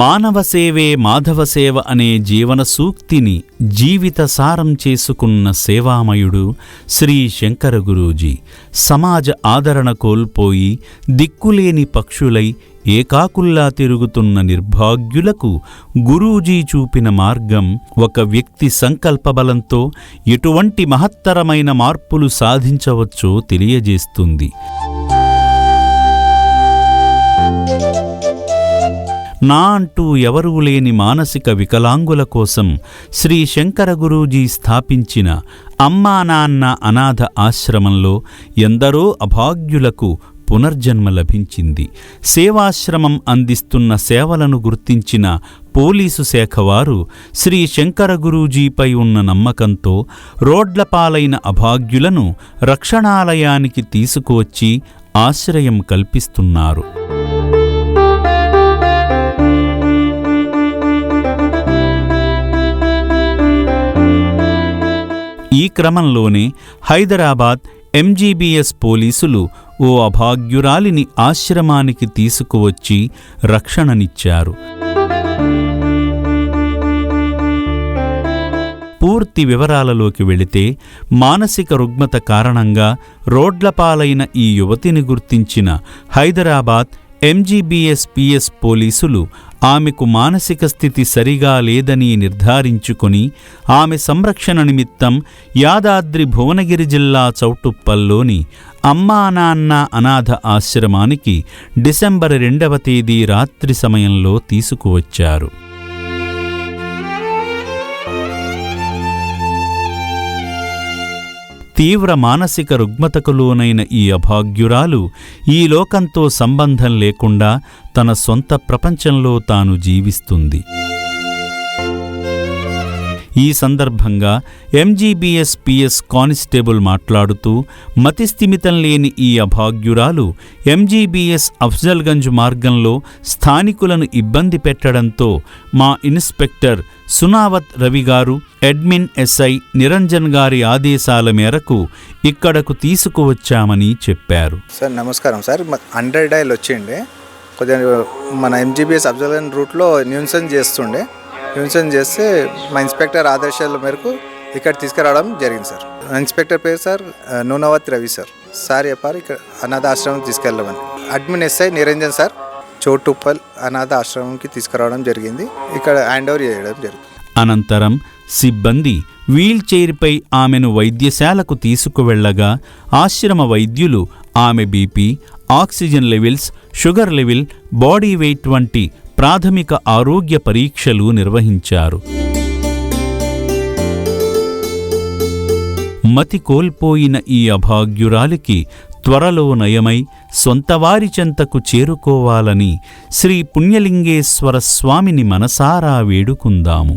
మానవసేవే మాధవసేవ అనే జీవన సూక్తిని జీవితసారం చేసుకున్న సేవామయుడు శ్రీ శంకర గురూజీ సమాజ ఆదరణ కోల్పోయి దిక్కులేని పక్షులై ఏకాకుల్లా తిరుగుతున్న నిర్భాగ్యులకు గురూజీ చూపిన మార్గం ఒక వ్యక్తి సంకల్పబలంతో ఎటువంటి మహత్తరమైన మార్పులు సాధించవచ్చో తెలియజేస్తుంది. నా అంటూ ఎవరూ లేని మానసిక వికలాంగుల కోసం శ్రీ శంకర గురూజీ స్థాపించిన అమ్మా నాన్న అనాథ ఆశ్రమంలో ఎందరో అభాగ్యులకు పునర్జన్మ లభించింది. సేవాశ్రమం అందిస్తున్న సేవలను గుర్తించిన పోలీసు శాఖ వారు శ్రీ శంకర గురూజీపై ఉన్న నమ్మకంతో రోడ్లపాలైన అభాగ్యులను రక్షణాలయానికి తీసుకువచ్చి ఆశ్రయం కల్పిస్తున్నారు. ఈ క్రమంలోనే హైదరాబాద్ ఎంజీబీఎస్ పోలీసులు ఓ అభాగ్యురాలిని ఆశ్రమానికి తీసుకువచ్చి రక్షణనిచ్చారు. పూర్తి వివరాలలోకి వెళితే, మానసిక రుగ్మత కారణంగా రోడ్లపాలైన ఈ యువతిని గుర్తించిన హైదరాబాద్ ఎంజీబీఎస్ పిఎస్ పోలీసులు ఆమెకు మానసిక స్థితి సరిగా లేదని నిర్ధారించుకొని ఆమె సంరక్షణ నిమిత్తం యాదాద్రి భువనగిరి జిల్లా చౌటుప్పల్లోని అమ్మా నాన్న అనాథ ఆశ్రమానికి డిసెంబర్ 2వ తేదీ రాత్రి సమయంలో తీసుకువచ్చారు. తీవ్ర మానసిక రుగ్మతకు లోనైన ఈ అభాగ్యురాలు ఈ లోకంతో సంబంధం లేకుండా తన సొంత ప్రపంచంలో తాను జీవిస్తుంది. ఈ సందర్భంగా ఎంజీబీఎస్ పిఎస్ కానిస్టేబుల్ మాట్లాడుతూ, మతిస్థిమితం లేని ఈ అభాగ్యురాలు ఎంజీబీఎస్ అఫ్జల్గంజ్ మార్గంలో స్థానికులను ఇబ్బంది పెట్టడంతో మా ఇన్స్పెక్టర్ సునావత్ రవి గారు, అడ్మిన్ ఎస్ఐ నిరంజన్ గారి ఆదేశాల మేరకు ఇక్కడకు తీసుకువచ్చామని చెప్పారు. సార్ నమస్కారం సార్, 100 డైల్ వచ్చిండే కొద్దిగా మన ఎంజీబీఎస్ అఫ్జల్గంజ్ రూట్లో న్యూసెన్స్ చేస్తే మా ఇన్స్పెక్టర్ ఆదేశాల మేరకు ఇక్కడ తీసుకురావడం జరిగింది సార్. ఇన్స్పెక్టర్ పేరు సార్ నూనవత్ రవి సార్ చెప్పారు ఇక్కడ అనాథ ఆశ్రమం తీసుకెళ్ళమని. Admin SI Niranjan sir Choutuppal అనాథ ఆశ్రమంకి తీసుకురావడం జరిగింది. ఇక్కడ హ్యాండ్ ఓవర్ చేయడం జరిగింది. అనంతరం సిబ్బంది వీల్ చైర్పై ఆమెను వైద్యశాలకు తీసుకువెళ్లగా ఆశ్రమ వైద్యులు ఆమె BP, oxygen levels, sugar level, body weight వంటి ప్రాథమిక ఆరోగ్య పరీక్షలు నిర్వహించారు. మతి కోల్పోయిన ఈ అభాగ్యురాలికి త్వరలో నయమై సొంతవారి చెంతకు చేరుకోవాలని శ్రీ పుణ్యలింగేశ్వర స్వామిని మనసారా వేడుకుందాము.